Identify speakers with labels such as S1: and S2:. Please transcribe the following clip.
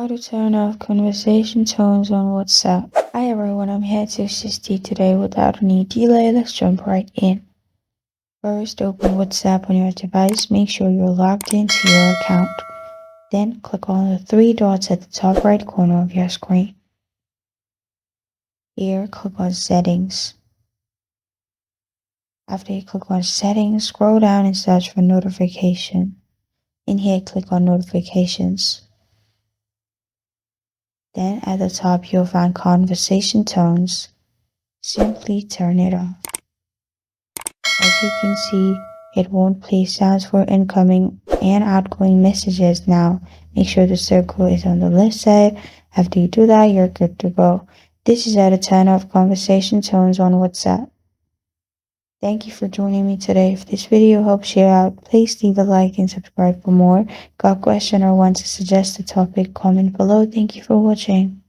S1: How to turn off conversation tones on WhatsApp. Hi everyone, I'm here to assist you today without any delay. Let's jump right in. First, open WhatsApp on your device. Make sure you're logged into your account. Then click on the three dots at the top right corner of your screen. Here, click on Settings. After you click on Settings, scroll down and search for Notification. In here, click on Notifications. Then at the top, you'll find Conversation Tones. Simply turn it off. As you can see, it won't play sounds for incoming and outgoing messages now. Make sure the circle is on the left side. After you do that, you're good to go. This is how to turn off conversation tones on WhatsApp. Thank you for joining me today. If this video helps you out, please leave a like and subscribe for more. Got a question or want to suggest a topic? Comment below. Thank you for watching.